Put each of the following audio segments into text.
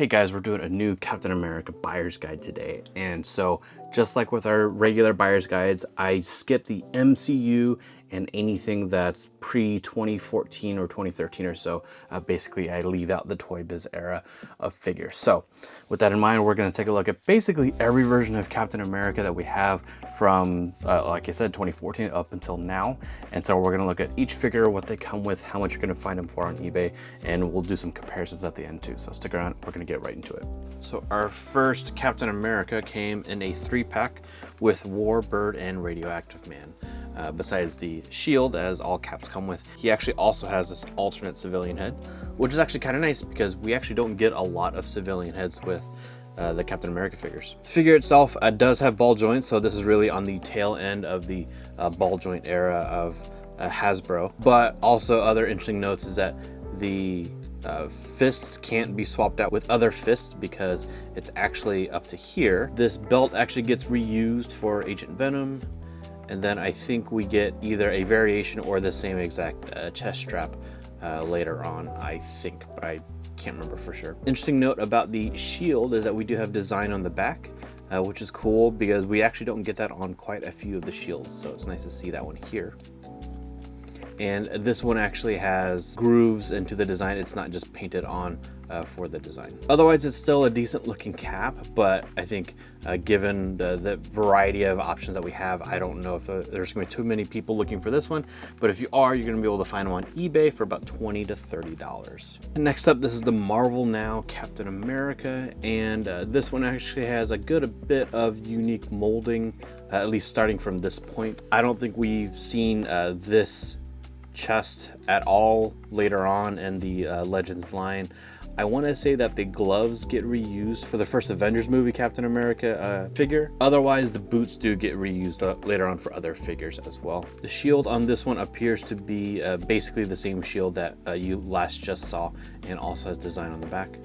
Hey guys, we're doing a new Captain America buyer's guide today. And so just like with our regular buyer's guides, I skip the MCU and anything that's pre-2014 or 2013 or so. Basically, I leave out the Toy Biz era of figures. So with that in mind, we're gonna take a look at basically every version of Captain America that we have from, like I said, 2014 up until now. And so we're gonna look at each figure, what they come with, how much you're gonna find them for on eBay, and we'll do some comparisons at the end too. So stick around, we're gonna get right into it. So our first Captain America came in a 3-pack with Warbird and Radioactive Man. Besides the shield, as all caps come with, he actually also has this alternate civilian head, which is actually kind of nice because we actually don't get a lot of civilian heads with the Captain America figures. The figure itself does have ball joints, so this is really on the tail end of the ball joint era of Hasbro. But also other interesting notes is that the fists can't be swapped out with other fists because it's actually up to here. This belt actually gets reused for Agent Venom, and then I think we get either a variation or the same exact chest strap later on, I think, but I can't remember for sure. Interesting note about the shield is that we do have design on the back, which is cool because we actually don't get that on quite a few of the shields, so it's nice to see that one here. And this one actually has grooves into the design. It's not just painted on for the design. Otherwise, it's still a decent looking cap, but I think given the variety of options that we have, I don't know if there's gonna be too many people looking for this one, but if you are, you're gonna be able to find them on eBay for about $20 to $30. Next up, this is the Marvel Now Captain America, and this one actually has a bit of unique molding, at least starting from this point. I don't think we've seen this chest at all later on in the Legends line. I want to say that the gloves get reused for the first Avengers movie Captain America figure. Otherwise, the boots do get reused later on for other figures as well. The shield on this one appears to be basically the same shield that you last just saw, and also has design on the back.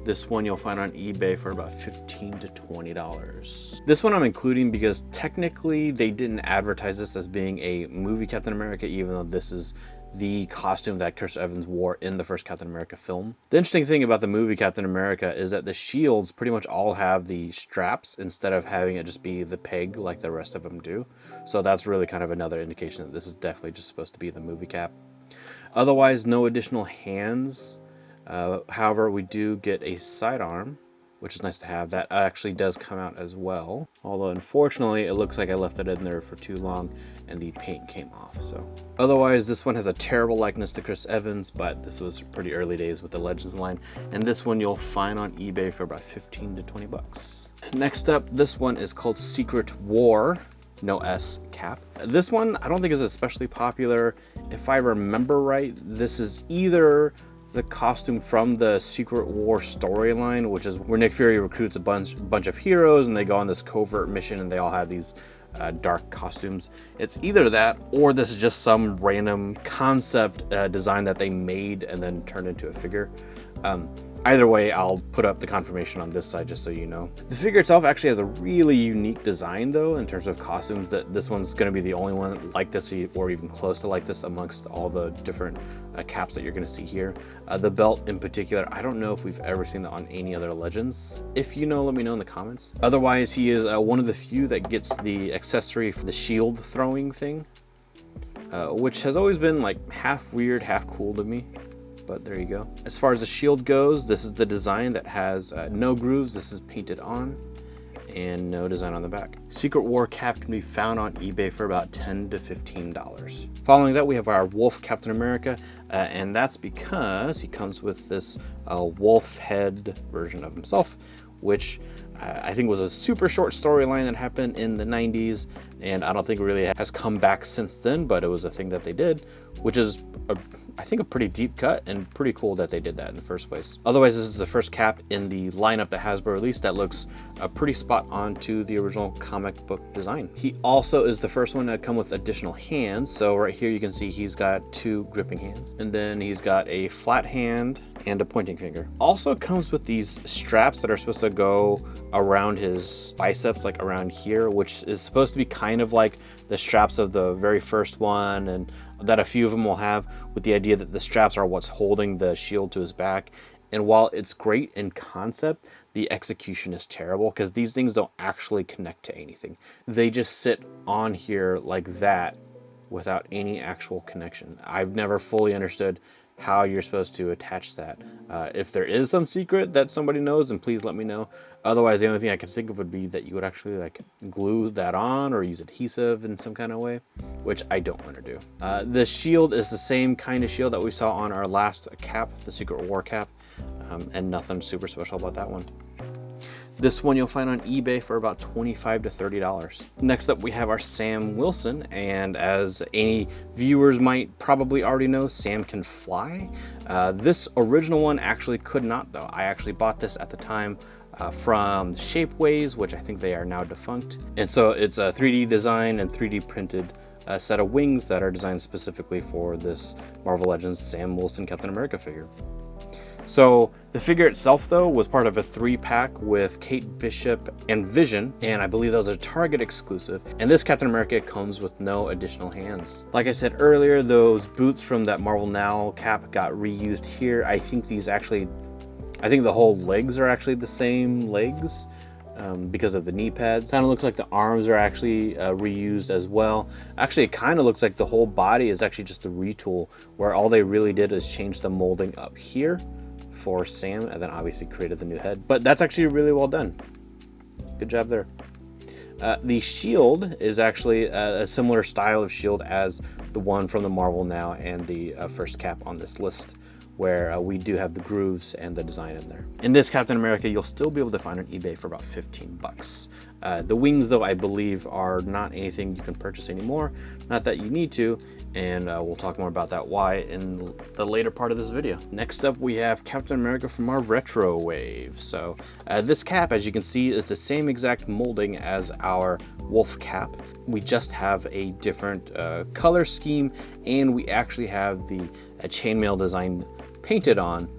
This one you'll find on eBay for about $15 to $20. This one I'm including because technically they didn't advertise this as being a movie Captain America, even though this is the costume that Chris Evans wore in the first Captain America film. The interesting thing about the movie Captain America is that the shields pretty much all have the straps instead of having it just be the peg like the rest of them do. So that's really kind of another indication that this is definitely just supposed to be the movie cap. Otherwise, no additional hands. However, we do get a sidearm, which is nice to have. That actually does come out as well. Although, unfortunately, it looks like I left it in there for too long and the paint came off. So, otherwise, this one has a terrible likeness to Chris Evans, but this was pretty early days with the Legends line. And this one you'll find on eBay for about 15 to 20 bucks. Next up, this one is called Secret War. No S cap. This one I don't think is especially popular. If I remember right, this is either the costume from the Secret War storyline, which is where Nick Fury recruits a bunch of heroes and they go on this covert mission and they all have these dark costumes. It's either that or this is just some random concept design that they made and then turned into a figure. Either way, I'll put up the confirmation on this side just so you know. The figure itself actually has a really unique design though, in terms of costumes, that this one's gonna be the only one like this or even close to like this amongst all the different caps that you're gonna see here. The belt in particular, I don't know if we've ever seen that on any other Legends. If you know, let me know in the comments. Otherwise, he is one of the few that gets the accessory for the shield throwing thing, which has always been like half weird, half cool to me. But there you go. As far as the shield goes, this is the design that has no grooves. This is painted on and no design on the back. Secret War cap can be found on eBay for about $10 to $15. Following that, we have our Wolf Captain America, and that's because he comes with this wolf head version of himself, which I think was a super short storyline that happened in the 90s, and I don't think it really has come back since then, but it was a thing that they did, which is I think a pretty deep cut and pretty cool that they did that in the first place. Otherwise, this is the first cap in the lineup that Hasbro released that looks pretty spot on to the original comic book design. He also is the first one to come with additional hands. So right here you can see he's got 2 gripping hands, and then he's got a flat hand and a pointing finger. Also comes with these straps that are supposed to go around his biceps, like around here, which is supposed to be kind of like the straps of the very first one, and that a few of them will have, with the idea that the straps are what's holding the shield to his back. And while it's great in concept, the execution is terrible because these things don't actually connect to anything. They just sit on here like that without any actual connection. I've never fully understood how you're supposed to attach that. If there is some secret that somebody knows, then please let me know. Otherwise, the only thing I can think of would be that you would actually like glue that on or use adhesive in some kind of way, which I don't want to do. The shield is the same kind of shield that we saw on our last cap, the Secret War cap, and nothing super special about that one. This one you'll find on eBay for about $25 to $30. Next up, we have our Sam Wilson, and as any viewers might probably already know, Sam can fly. This original one actually could not, though. I actually bought this at the time from Shapeways, which I think they are now defunct. And so it's a 3D design and 3D printed set of wings that are designed specifically for this Marvel Legends Sam Wilson Captain America figure. So the figure itself, though, was part of a 3-pack with Kate Bishop and Vision, and I believe that was a Target exclusive. And this Captain America comes with no additional hands. Like I said earlier, those boots from that Marvel Now cap got reused here. I think the whole legs are actually the same legs because of the knee pads. Kind of looks like the arms are actually reused as well. Actually, it kind of looks like the whole body is actually just a retool, where all they really did is change the molding up here for Sam, and then obviously created the new head. But that's actually really well done. Good job there. The shield is actually a similar style of shield as the one from the Marvel Now and the first cap on this list, where we do have the grooves and the design in there. In this Captain America, you'll still be able to find on eBay for about 15 bucks. The wings, though, I believe are not anything you can purchase anymore. Not that you need to, and we'll talk more about that why in the later part of this video. Next up, we have Captain America from our retro wave. So this cap, as you can see, is the same exact molding as our wolf cap. We just have a different color scheme, and we actually have the chainmail design painted on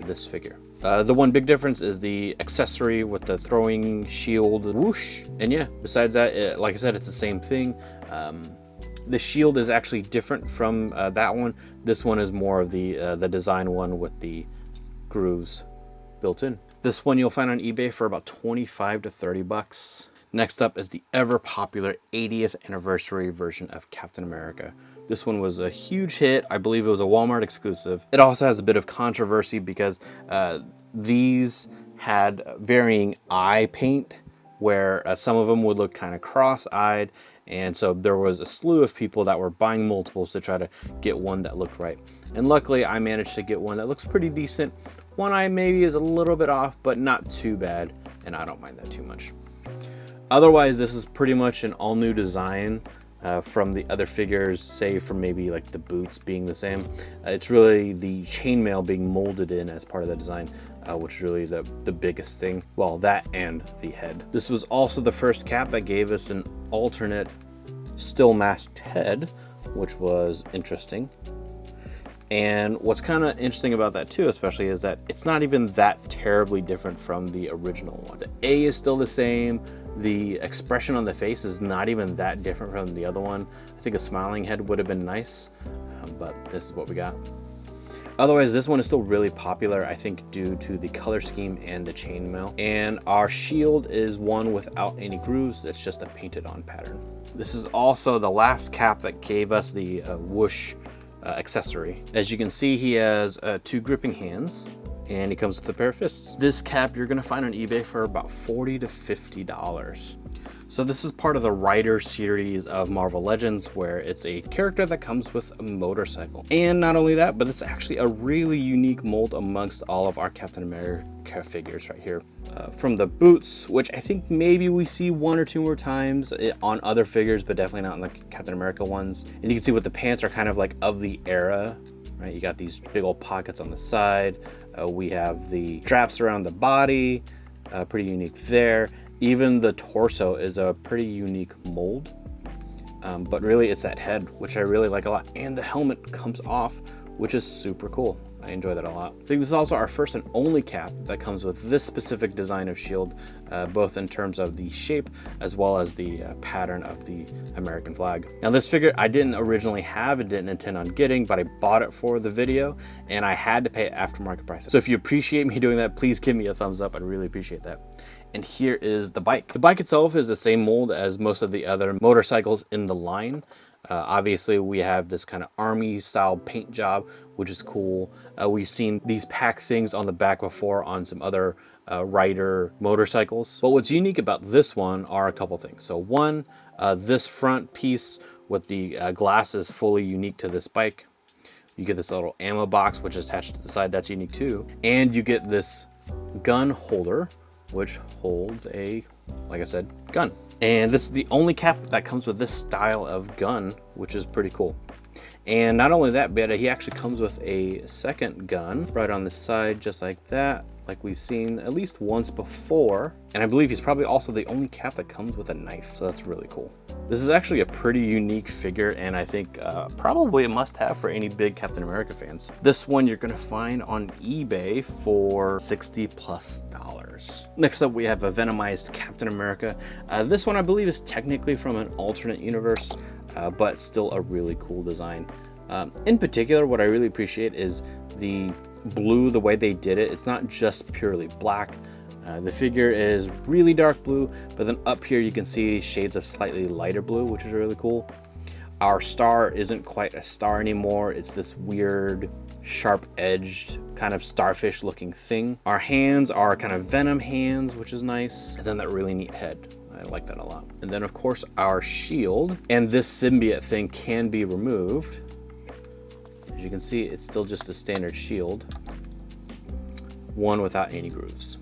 this figure. The one big difference is the accessory with the throwing shield whoosh. And yeah, besides that, like I said, it's the same thing. The shield is actually different from that one. This one is more of the design one with the grooves built in. This one you'll find on eBay for about 25 to 30 bucks. Next up is the ever popular 80th anniversary version of Captain America. This one was a huge hit. I believe it was a Walmart exclusive. It also has a bit of controversy because these had varying eye paint, where some of them would look kind of cross-eyed. And so there was a slew of people that were buying multiples to try to get one that looked right. And luckily I managed to get one that looks pretty decent. One eye maybe is a little bit off, but not too bad. And I don't mind that too much. Otherwise, this is pretty much an all new design from the other figures, save for maybe like the boots being the same. It's really the chainmail being molded in as part of the design, which is really the biggest thing. Well, that and the head. This was also the first cap that gave us an alternate still masked head, which was interesting. And what's kind of interesting about that too, especially, is that it's not even that terribly different from the original one. The A is still the same. The expression on the face is not even that different from the other one. I think a smiling head would have been nice, but this is what we got. Otherwise, this one is still really popular, I think, due to the color scheme and the chainmail. And our shield is one without any grooves. It's just a painted on pattern. This is also the last cap that gave us the whoosh accessory. As you can see, he has 2 gripping hands, and he comes with a pair of fists. This cap you're gonna find on eBay for about $40 to $50. So this is part of the Rider series of Marvel Legends, where it's a character that comes with a motorcycle. And not only that, but it's actually a really unique mold amongst all of our Captain America figures right here. From the boots, which I think maybe we see 1 or 2 more times on other figures, but definitely not in the Captain America ones. And you can see what the pants are kind of like of the era, right? You got these big old pockets on the side. We have the straps around the body, pretty unique there. Even the torso is a pretty unique mold, but really it's that head, which I really like a lot. And the helmet comes off, which is super cool. I enjoy that a lot. I think this is also our first and only cap that comes with this specific design of shield, both in terms of the shape as well as the pattern of the American flag. Now this figure I didn't originally have and didn't intend on getting, but I bought it for the video and I had to pay aftermarket price. So if you appreciate me doing that, please give me a thumbs up. I'd really appreciate that. And here is the bike. The bike itself is the same mold as most of the other motorcycles in the line. Obviously we have this kind of army style paint job, which is cool. We've seen these pack things on the back before on some other rider motorcycles. But what's unique about this one are a couple things. So one, this front piece with the glass is fully unique to this bike. You get this little ammo box, which is attached to the side. That's unique too. And you get this gun holder, which holds a, like I said, gun. And this is the only cap that comes with this style of gun, which is pretty cool. And not only that, but he actually comes with a second gun right on the side, just like that, like we've seen at least once before. And I believe he's probably also the only cap that comes with a knife, so that's really cool. This is actually a pretty unique figure, and I think probably a must-have for any big Captain America fans. This one you're gonna find on eBay for $60+. Next up, we have a Venomized Captain America. This one I believe is technically from an alternate universe, but still a really cool design. In particular, what I really appreciate is the blue, the way they did it. It's not just purely black. The figure is really dark blue, but then up here you can see shades of slightly lighter blue, which is really cool. Our star isn't quite a star anymore. It's this weird, sharp-edged, kind of starfish looking thing. Our hands are kind of Venom hands, which is nice. And then that really neat head. I like that a lot. And then of course our shield, and this symbiote thing can be removed. As you can see, it's still just a standard shield, one without any grooves.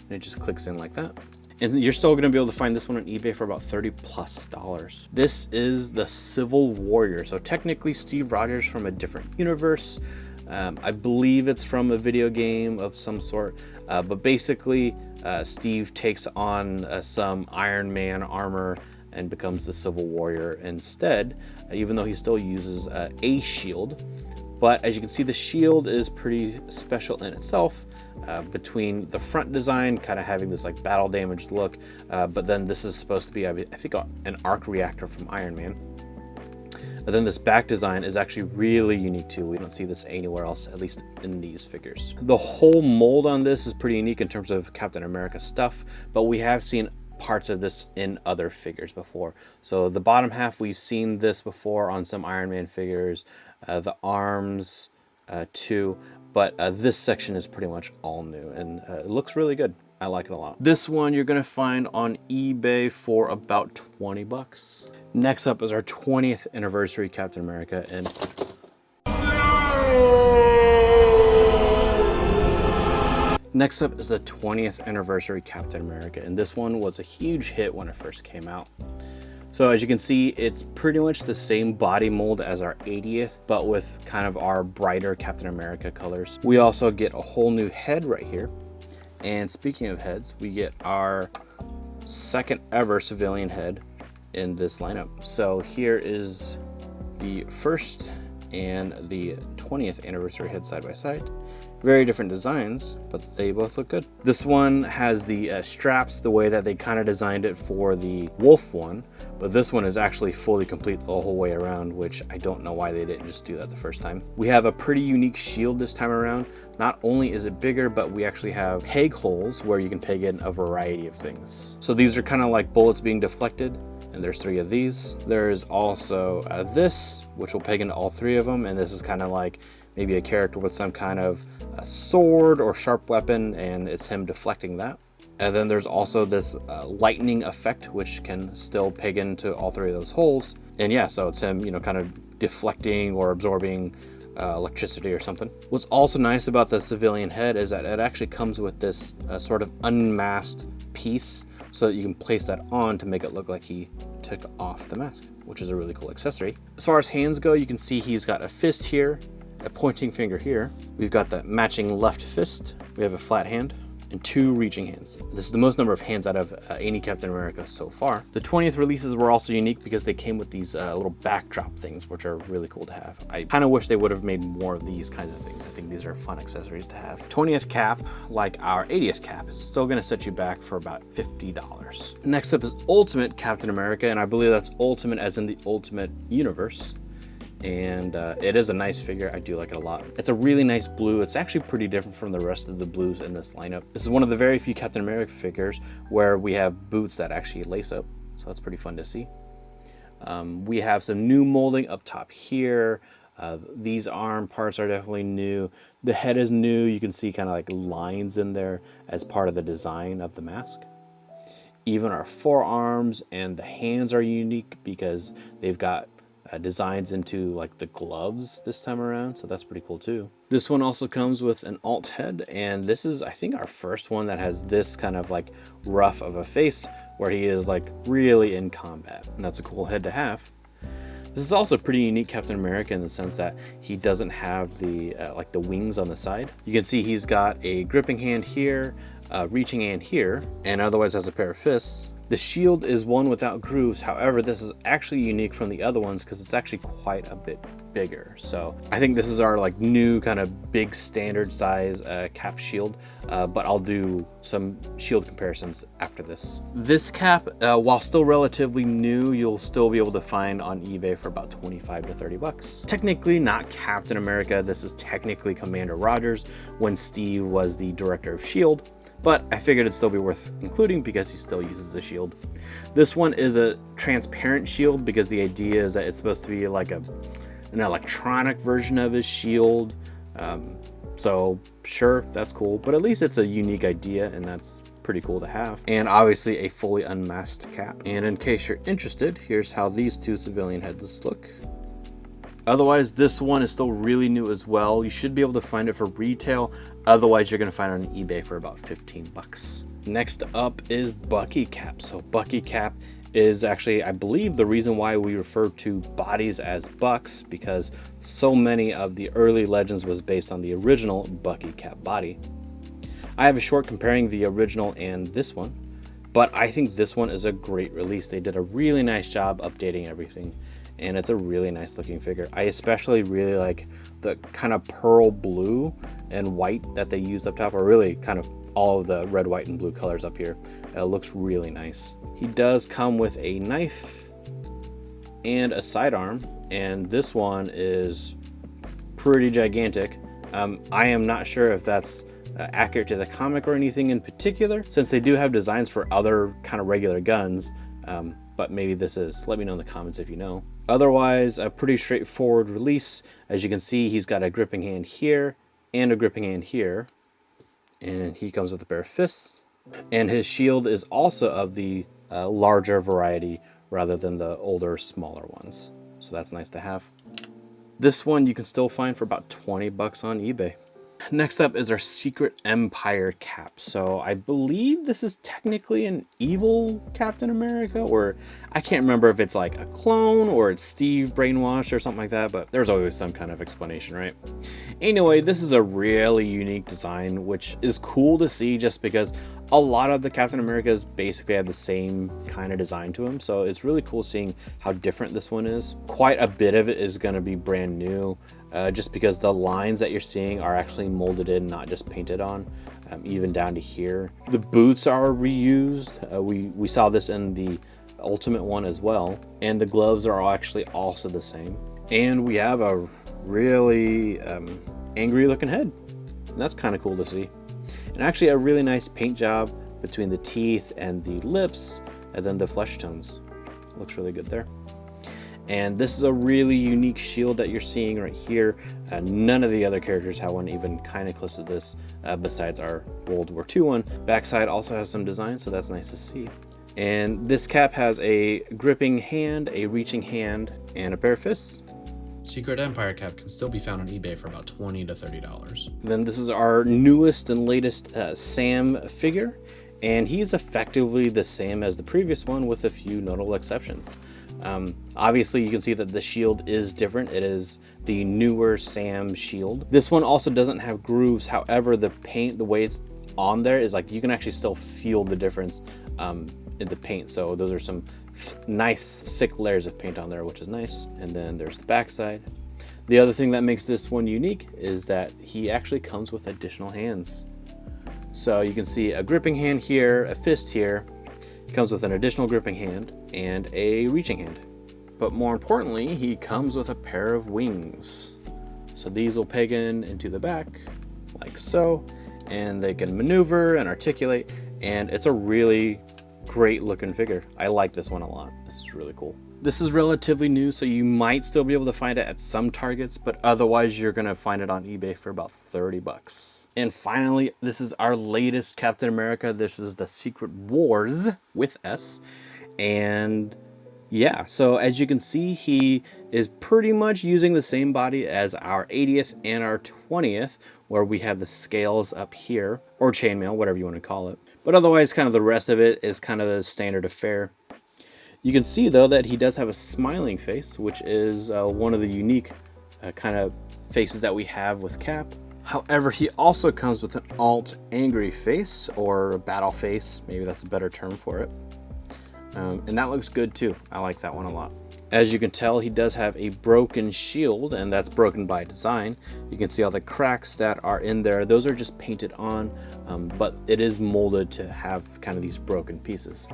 And it just clicks in like that. And you're still gonna be able to find this one on eBay for about $30+. This is the Civil Warrior. So technically Steve Rogers from a different universe. I believe it's from a video game of some sort, but basically Steve takes on some Iron Man armor and becomes the Civil Warrior instead, even though he still uses a shield. But as you can see, the shield is pretty special in itself, between the front design kind of having this like battle damaged look, but then this is supposed to be, I think, an arc reactor from Iron Man. But then this back design is actually really unique too. We don't see this anywhere else, at least in these figures. The whole mold on this is pretty unique in terms of Captain America stuff, but we have seen parts of this in other figures before. So the bottom half, we've seen this before on some Iron Man figures, the arms too, but this section is pretty much all new, and it looks really good. I like it a lot. This one you're gonna find on eBay for about $20. Next up is our 20th anniversary Captain America, and next up is the 20th anniversary Captain America, and this one was a huge hit when it first came out. So as you can see, it's pretty much the same body mold as our 80th, but with kind of our brighter Captain America colors. We also get a whole new head right here. And speaking of heads, we get our second ever civilian head in this lineup. So here is the first and the 20th anniversary head side by side. Very different designs, but they both look good. This one has the straps the way that they kind of designed it for the Wolf one, but this one is actually fully complete the whole way around, which I don't know why they didn't just do that the first time. We have a pretty unique shield this time around. Not only is it bigger, but we actually have peg holes where you can peg in a variety of things. So these are kind of like bullets being deflected, and there's 3 of these. There's also this, which will peg into all 3 of them, and this is kind of like maybe a character with some kind of a sword or sharp weapon, and it's him deflecting that. And then there's also this lightning effect, which can still peg into all 3 of those holes. And yeah, so it's him, you know, kind of deflecting or absorbing electricity or something. What's also nice about the civilian head is that it actually comes with this sort of unmasked piece, so that you can place that on to make it look like he took off the mask, which is a really cool accessory. As far as hands go, you can see he's got a fist here, a pointing finger here. We've got the matching left fist. We have a flat hand. and 2 reaching hands. This is the most number of hands out of any Captain America so far. The 20th releases were also unique because they came with these little backdrop things, which are really cool to have. I kind of wish they would have made more of these kinds of things. I think these are fun accessories to have. 20th cap, like our 80th cap, is still gonna set you back for about $50. Next up is Ultimate Captain America, and I believe that's Ultimate as in the Ultimate Universe. And it is a nice figure. I do like it a lot. It's a really nice blue. It's actually pretty different from the rest of the blues in this lineup. This is one of the very few Captain America figures where we have boots that actually lace up, so that's pretty fun to see. We have some new molding up top here. These arm parts are definitely new. The head is new. You can see kind of like lines in there as part of the design of the mask. Even our forearms and the hands are unique because they've got designs into like the gloves this time around, so that's pretty cool too. This one also comes with an alt head, and this is, I think, our first one that has this kind of like rough of a face where he is like really in combat, and that's a cool head to have. This is also pretty unique Captain America in the sense that he doesn't have the like the wings on the side. You can see he's got a gripping hand here, reaching hand here, and otherwise has a pair of fists. The shield is one without grooves. However, this is actually unique from the other ones because it's actually quite a bit bigger. So I think this is our like new kind of big standard size cap shield, but I'll do some shield comparisons after this. This cap, while still relatively new, you'll still be able to find on eBay for about 25 to 30 bucks. Technically not Captain America. This is technically Commander Rogers when Steve was the director of S.H.I.E.L.D. But I figured it'd still be worth including because he still uses a shield. This one is a transparent shield because the idea is that it's supposed to be like an electronic version of his shield. So sure, that's cool, but at least it's a unique idea, and that's pretty cool to have. And obviously a fully unmasked cap. And in case you're interested, here's how these two civilian heads look. Otherwise, this one is still really new as well. You should be able to find it for retail. Otherwise, you're gonna find it on eBay for about 15 bucks. Next up is Bucky cap. So Bucky cap is actually, I believe, the reason why we refer to bodies as bucks, because so many of the early Legends was based on the original Bucky cap body. I have a short comparing the original and this one, but I think this one is a great release. They did a really nice job updating everything, and it's a really nice looking figure. I especially really like the kind of pearl blue and white that they used up top, or really kind of all of the red, white, and blue colors up here. It looks really nice. He does come with a knife and a sidearm, and this one is pretty gigantic. I am not sure if that's accurate to the comic or anything in particular, since they do have designs for other kind of regular guns, but maybe this is. Let me know in the comments if you know. Otherwise, a pretty straightforward release. As you can see, he's got a gripping hand here and a gripping hand here, and he comes with a pair of fists, and his shield is also of the larger variety rather than the older, smaller ones, so that's nice to have. This one you can still find for about 20 bucks on eBay. Next up is our Secret Empire cap. So I believe this is technically an evil Captain America, or I can't remember if it's like a clone or it's Steve brainwashed or something like that, but there's always some kind of explanation, right? Anyway, this is a really unique design, which is cool to see just because a lot of the Captain Americas basically have the same kind of design to them. So it's really cool seeing how different this one is. Quite a bit of it is going to be brand new. Just because the lines that you're seeing are actually molded in, not just painted on, even down to here. The boots are reused. We saw this in the Ultimate one as well. And the gloves are actually also the same. And we have a really angry looking head. And that's kind of cool to see. And actually a really nice paint job between the teeth and the lips, and then the flesh tones. Looks really good there. And this is a really unique shield that you're seeing right here. None of the other characters have one even kind of close to this, besides our World War II one. Backside also has some design, so that's nice to see. And this cap has a gripping hand, a reaching hand, and a pair of fists. Secret Empire cap can still be found on eBay for about $20 to $30. Then this is our newest and latest Sam figure, and he's effectively the same as the previous one with a few notable exceptions. Obviously you can see that the shield is different. It is the newer Sam shield. This one also doesn't have grooves. However, the paint, the way it's on there is like you can actually still feel the difference in the paint. So those are some nice thick layers of paint on there, which is nice. And then there's the back side. The other thing that makes this one unique is that he actually comes with additional hands. So you can see a gripping hand here, a fist here. He comes with an additional gripping hand and a reaching hand. But more importantly, he comes with a pair of wings. So these will peg in into the back like so, and they can maneuver and articulate, and it's a really great looking figure. I like this one a lot. This is really cool. This is relatively new, so you might still be able to find it at some Targets, but otherwise you're gonna find it on eBay for about 30 bucks. And finally, this is our latest Captain America. This is the Secret Wars with S. And yeah, so as you can see, he is pretty much using the same body as our 80th and our 20th, where we have the scales up here, or chainmail, whatever you want to call it. But otherwise, kind of the rest of it is kind of the standard affair. You can see though that he does have a smiling face, which is one of the unique kind of faces that we have with Cap. However, he also comes with an alt angry face, or a battle face, maybe that's a better term for it. And that looks good too. I like that one a lot. As you can tell, he does have a broken shield, and that's broken by design. You can see all the cracks that are in there. Those are just painted on, but it is molded to have kind of these broken pieces.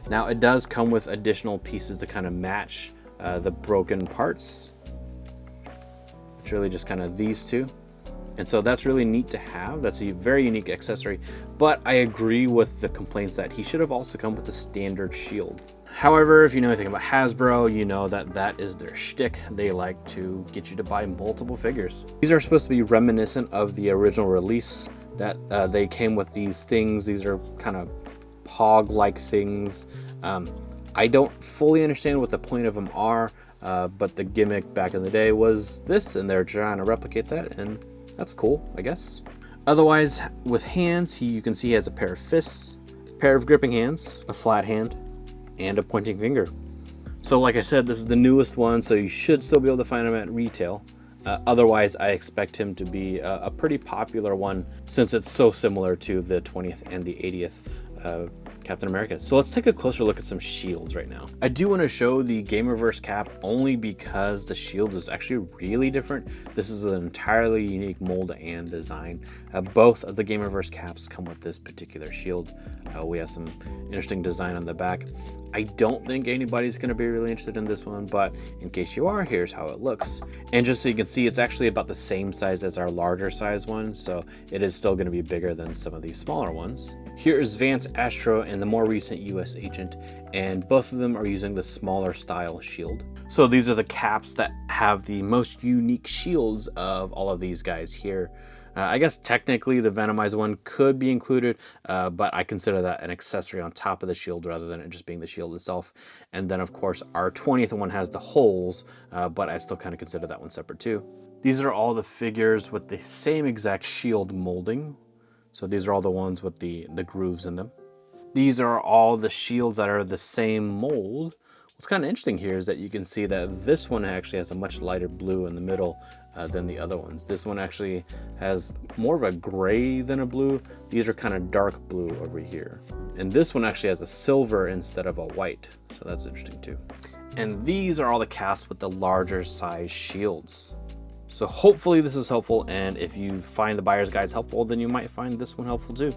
Now it does come with additional pieces to kind of match the broken parts. It's really just kind of these two. And so that's really neat to have. That's a very unique accessory, but I agree with the complaints that he should have also come with a standard shield. However, if you know anything about Hasbro, you know that that is their shtick. They like to get you to buy multiple figures. These are supposed to be reminiscent of the original release, that they came with these things. These are kind of Pog-like things. I don't fully understand what the point of them are, but the gimmick back in the day was this, and they're trying to replicate that, and that's cool, I guess. Otherwise, with hands, you can see he has a pair of fists, a pair of gripping hands, a flat hand, and a pointing finger. So like I said, this is the newest one, so you should still be able to find him at retail. Otherwise, I expect him to be a pretty popular one, since it's so similar to the 20th and the 80th Captain America. So let's take a closer look at some shields right now. I do want to show the Gamerverse Cap only because the shield is actually really different. This is an entirely unique mold and design. Both of the Gamerverse Caps come with this particular shield. We have some interesting design on the back. I don't think anybody's going to be really interested in this one, but in case you are, here's how it looks. And just so you can see, it's actually about the same size as our larger size one, so it is still going to be bigger than some of these smaller ones. Here is Vance Astro and the more recent US agent, and both of them are using the smaller style shield. So these are the caps that have the most unique shields of all of these guys here. I guess technically the Venomized one could be included, but I consider that an accessory on top of the shield rather than it just being the shield itself. And then of course our 20th one has the holes, but I still kind of consider that one separate too. These are all the figures with the same exact shield molding. So these are all the ones with the grooves in them. These are all the shields that are the same mold. What's kind of interesting here is that you can see that this one actually has a much lighter blue in the middle than the other ones. This one actually has more of a gray than a blue. These are kind of dark blue over here. And this one actually has a silver instead of a white. So that's interesting too. And these are all the casts with the larger size shields. So hopefully this is helpful, and if you find the buyer's guides helpful, then you might find this one helpful too.